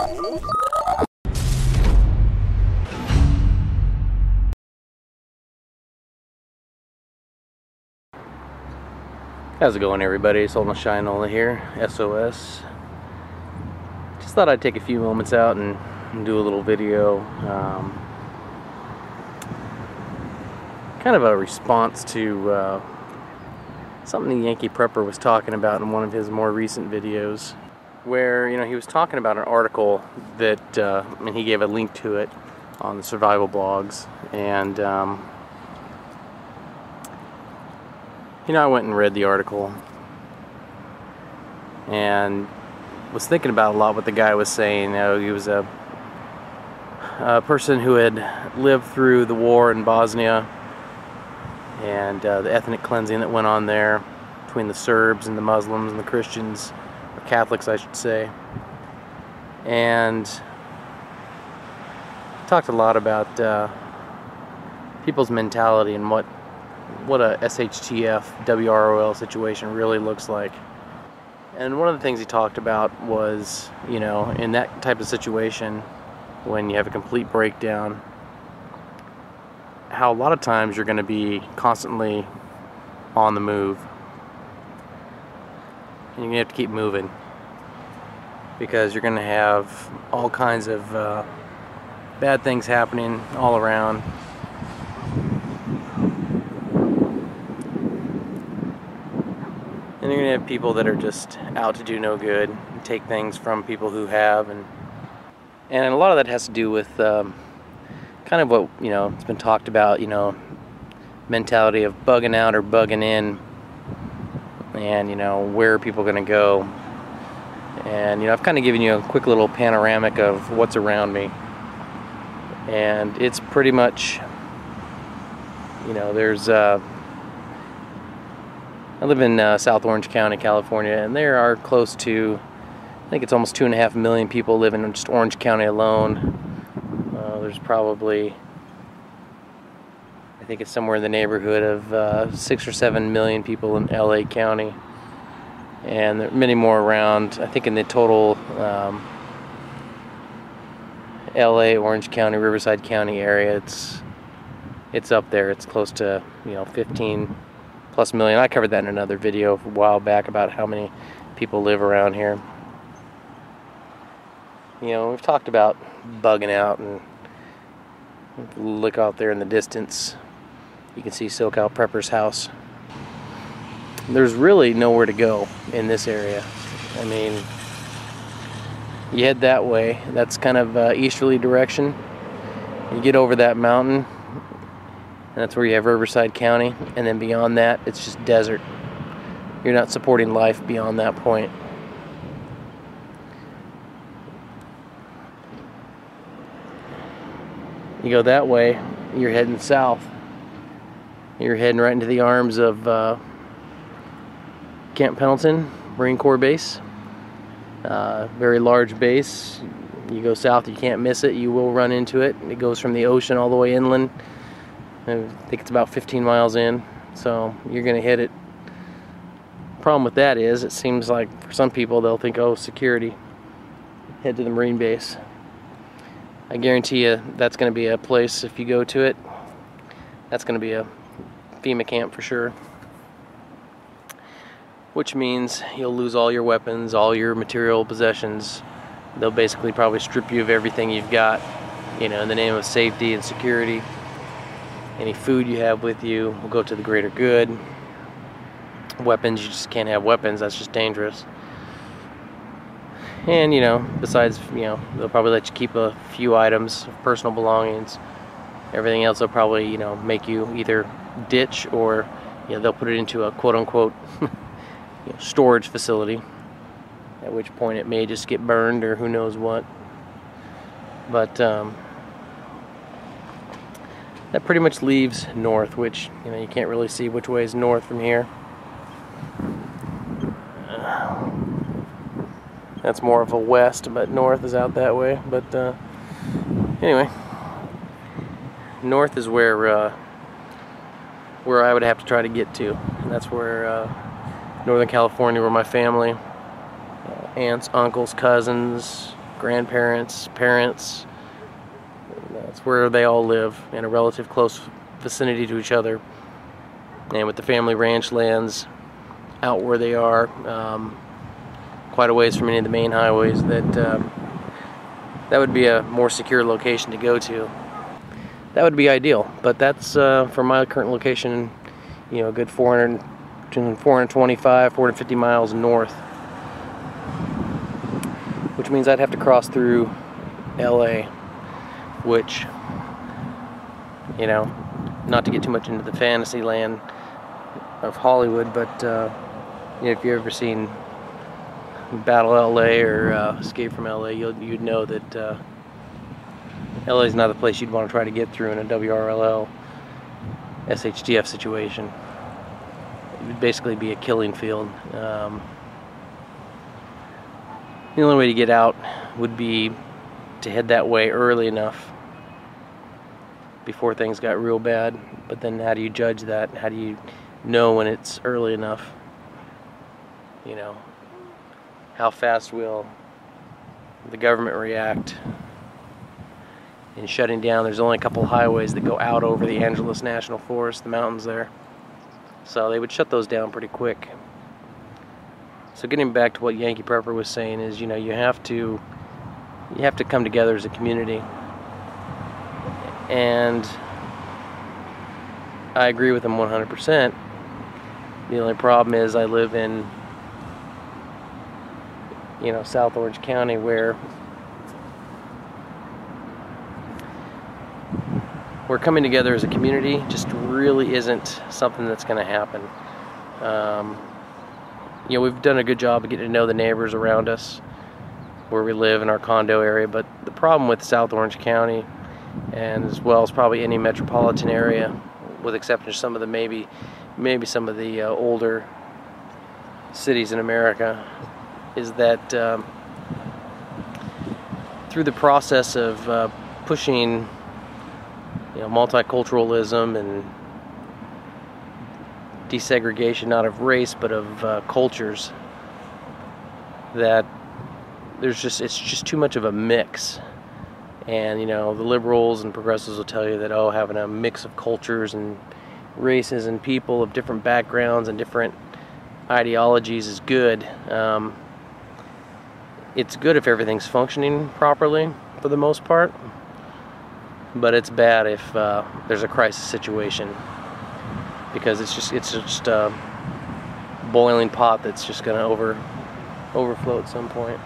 How's it going, everybody? Soul and Shinola here, SOS. Just thought I'd take a few moments out and do a little video. Kind of a response to something the YankeePrepper was talking about in one of his more recent videos, where he was talking about an article that, and he gave a link to it on the Survivalblogs, and I went and read the article and was thinking about a lot what the guy was saying. He was a person who had lived through the war in Bosnia and the ethnic cleansing that went on there between the Serbs and the Muslims and the Christians, or Catholics I should say, and talked a lot about people's mentality and what a SHTF WROL situation really looks like. And one of the things he talked about was, in that type of situation, when you have a complete breakdown, how a lot of times you're going to be constantly on the move. And you're going to have to keep moving, because you're going to have all kinds of bad things happening all around. And you're going to have people that are just out to do no good, and take things from people who have, and a lot of that has to do with kind of what it's been talked about, mentality of bugging out or bugging in, and where are people going to go. And I've kind of given you a quick little panoramic of what's around me, and it's pretty much, there's I live in South Orange County, California, and there are close to, I think it's almost 2.5 million people living in just Orange County alone. There's probably, I think it's somewhere in the neighborhood of 6 or 7 million people in LA County, and there are many more around. I think in the total LA, Orange County, Riverside County area, it's up there. It's close to 15+ million. I covered that in another video a while back about how many people live around here. We've talked about bugging out, and look out there in the distance, you can see SoCal Prepper's house. There's really nowhere to go in this area. I mean, you head that way, that's kind of easterly direction. You get over that mountain, and that's where you have Riverside County, and then beyond that, it's just desert. You're not supporting life beyond that point. You go that way, you're heading south. You're heading right into the arms of Camp Pendleton, Marine Corps base. Very large base. You go south, you can't miss it. You will run into it. It goes from the ocean all the way inland. I think it's about 15 miles in, so you're going to hit it. Problem with that is, it seems like for some people they'll think, oh, security, head to the Marine base. I guarantee you that's going to be a place, if you go to it, that's going to be a FEMA camp for sure. Which means you'll lose all your weapons, all your material possessions. They'll basically probably strip you of everything you've got, in the name of safety and security. Any food you have with you will go to the greater good. Weapons, you just can't have weapons, that's just dangerous. And, besides, they'll probably let you keep a few items of personal belongings. Everything else they'll probably, make you either ditch, or, they'll put it into a quote-unquote storage facility, at which point it may just get burned or who knows what. But that pretty much leaves north, which, you can't really see which way is north from here. That's more of a west, but north is out that way. But anyway, north is where I would have to try to get to. And that's where Northern California, where my family, aunts, uncles, cousins, grandparents, parents. That's where they all live, in a relative close vicinity to each other. And with the family ranch lands out where they are, quite a ways from any of the main highways, that would be a more secure location to go to. That would be ideal, but that's from my current location, you know, a good 425, 450 miles north, which means I'd have to cross through LA, which, you know, not to get too much into the fantasy land of Hollywood, but you know, if you've ever seen Battle LA or Escape from LA, you'd know that LA is not the place you'd want to try to get through in a WROL SHTF situation. It would basically be a killing field. The only way to get out would be to head that way early enough before things got real bad. But then how do you judge that? How do you know when it's early enough? You know, how fast will the government react in shutting down? There's only a couple highways that go out over the Angeles National Forest, the mountains there. So they would shut those down pretty quick. So getting back to what YankeePrepper was saying is, you know, you have to come together as a community. And I agree with him 100%. The only problem is I live in, you know, South Orange County, where coming together as a community just really isn't something that's going to happen. You know, we've done a good job of getting to know the neighbors around us where we live in our condo area, but the problem with South Orange County, and as well as probably any metropolitan area, with exception of some of the maybe some of the older cities in America, is that through the process of pushing, you know, multiculturalism and desegregation, not of race but of cultures, that it's just too much of a mix. And you know, the liberals and progressives will tell you that, oh, having a mix of cultures and races and people of different backgrounds and different ideologies is good. It's good if everything's functioning properly for the most part, but it's bad if there's a crisis situation, because it's just a boiling pot that's just going to overflow at some point.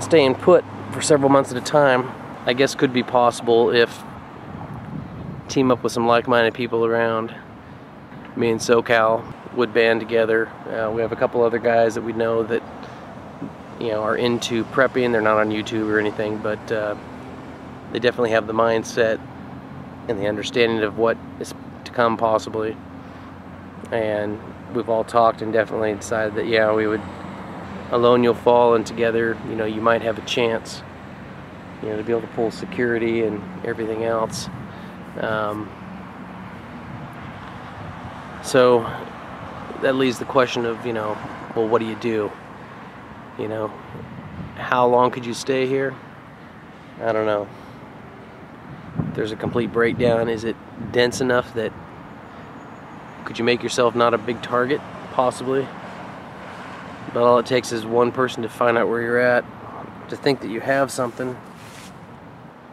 Staying put for several months at a time, I guess, could be possible if team up with some like-minded people around. Me and SoCal would band together. We have a couple other guys that we know that, you know, are into prepping. They're not on YouTube or anything, but they definitely have the mindset and the understanding of what is to come possibly. And we've all talked and definitely decided that, yeah, we would, alone you'll fall, and together, you know, you might have a chance, you know, to be able to pull security and everything else. So that leaves the question of, you know, well, what do you do? You know, how long could you stay here? I don't know. If there's a complete breakdown, is it dense enough that could you make yourself not a big target? Possibly. But all it takes is one person to find out where you're at, to think that you have something,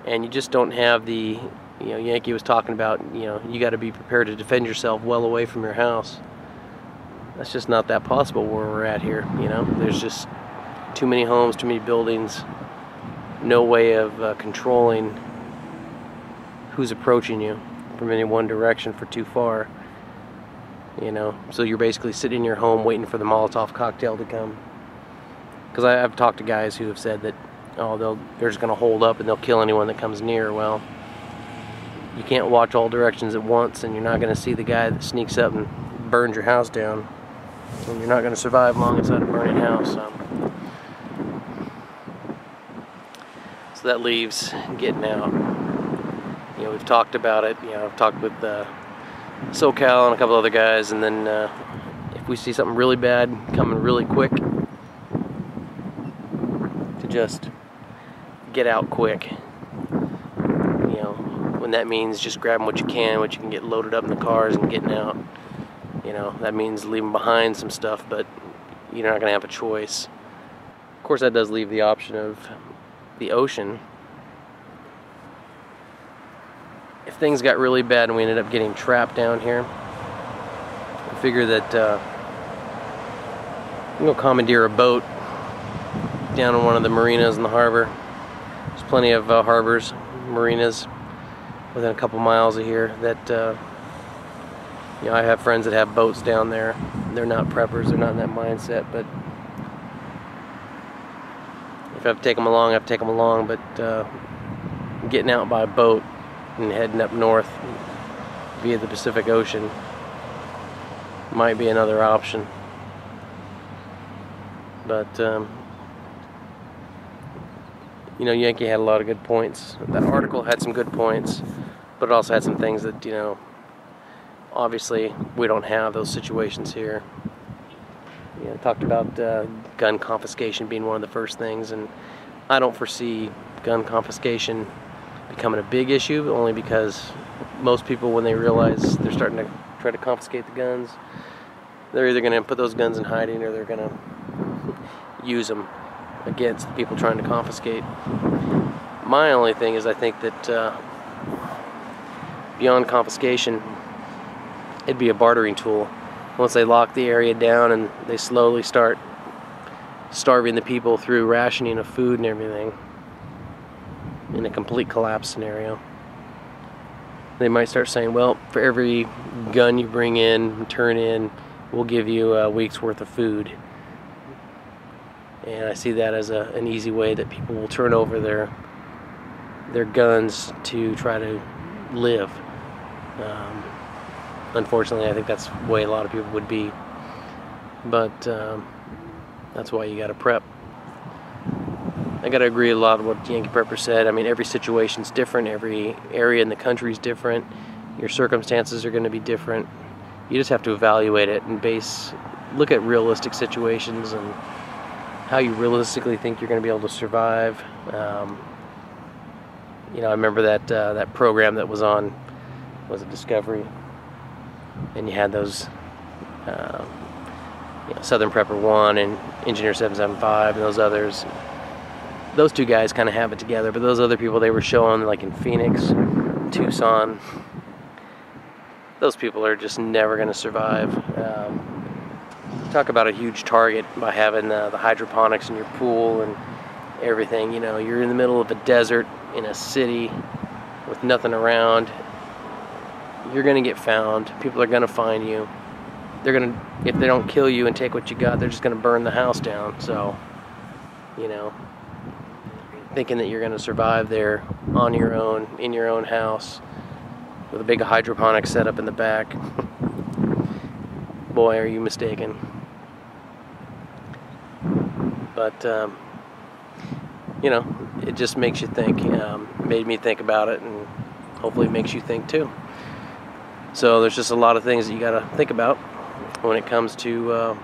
and you just don't have the, you know, Yankee was talking about, you know, you got to be prepared to defend yourself well away from your house. That's just not that possible where we're at here, you know. There's just too many homes, too many buildings, no way of controlling who's approaching you from any one direction for too far, you know. So you're basically sitting in your home waiting for the Molotov cocktail to come. Because I've talked to guys who have said that, oh, they're just going to hold up and they'll kill anyone that comes near. Well, you can't watch all directions at once, and you're not going to see the guy that sneaks up and burns your house down. And you're not going to survive long inside a burning house. So that leaves getting out. You know, we've talked about it. You know, I've talked with SoCal and a couple other guys, and then if we see something really bad coming really quick, to just get out quick. You know, when that means just grabbing what you can get loaded up in the cars and getting out. You know, that means leaving behind some stuff, but you're not going to have a choice. Of course, that does leave the option of the ocean. If things got really bad and we ended up getting trapped down here, I figure that I'm going to commandeer a boat down in one of the marinas in the harbor. There's plenty of harbors, marinas within a couple miles of here that you know, I have friends that have boats down there. They're not preppers, they're not in that mindset, but if I have to take them along, I have to take them along. But getting out by boat and heading up north via the Pacific Ocean might be another option. But you know, Yankee had a lot of good points. That article had some good points, but it also had some things that, you know, obviously we don't have those situations here. You know, talked about gun confiscation being one of the first things, and I don't foresee gun confiscation becoming a big issue, only because most people, when they realize they're starting to try to confiscate the guns, they're either going to put those guns in hiding or they're going to use them against the people trying to confiscate. My only thing is, I think that beyond confiscation, it'd be a bartering tool. Once they lock the area down and they slowly start starving the people through rationing of food and everything, in a complete collapse scenario, they might start saying, well, for every gun you bring in and turn in, we'll give you a week's worth of food. And I see that as an easy way that people will turn over their guns to try to live. Unfortunately, I think that's the way a lot of people would be. But that's why you got to prep. I got to agree a lot with what Yankee Prepper said. I mean, every situation's different. Every area in the country's different. Your circumstances are going to be different. You just have to evaluate it and look at realistic situations and how you realistically think you're going to be able to survive. You know, I remember that program that was on, was it Discovery? And you had those you know, Southern Prepper 1 and Engineer 775 and those others. Those two guys kind of have it together, but those other people they were showing, like in Phoenix, Tucson, those people are just never going to survive. Talk about a huge target by having the hydroponics in your pool and everything. You know, you're in the middle of a desert in a city with nothing around. You're going to get found. People are going to find you. They're going to, if they don't kill you and take what you got, they're just going to burn the house down. So, you know, thinking that you're going to survive there on your own, in your own house, with a big hydroponic setup in the back, boy, are you mistaken. But, you know, it just makes you think. Made me think about it, and hopefully it makes you think too. So there's just a lot of things that you got to think about when it comes to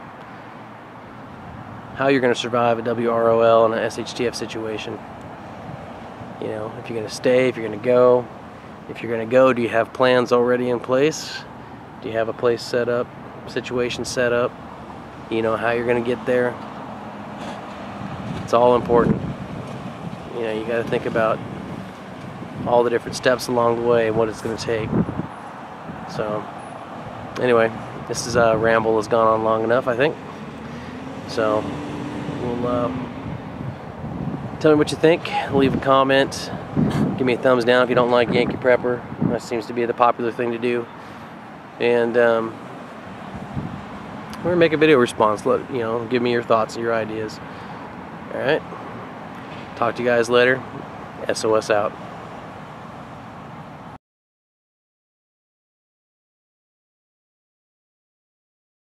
how you're going to survive a WROL and a SHTF situation. You know, if you're going to stay, if you're going to go. If you're going to go, do you have plans already in place? Do you have a place set up, situation set up? You know how you're going to get there? It's all important. You know, you got to think about all the different steps along the way and what it's going to take. So, anyway, this is a ramble has gone on long enough, I think. So, we'll tell me what you think. Leave a comment. Give me a thumbs down if you don't like Yankee Prepper. That seems to be the popular thing to do. And we're gonna make a video response. Let you know, give me your thoughts and your ideas. All right. Talk to you guys later. SOS out.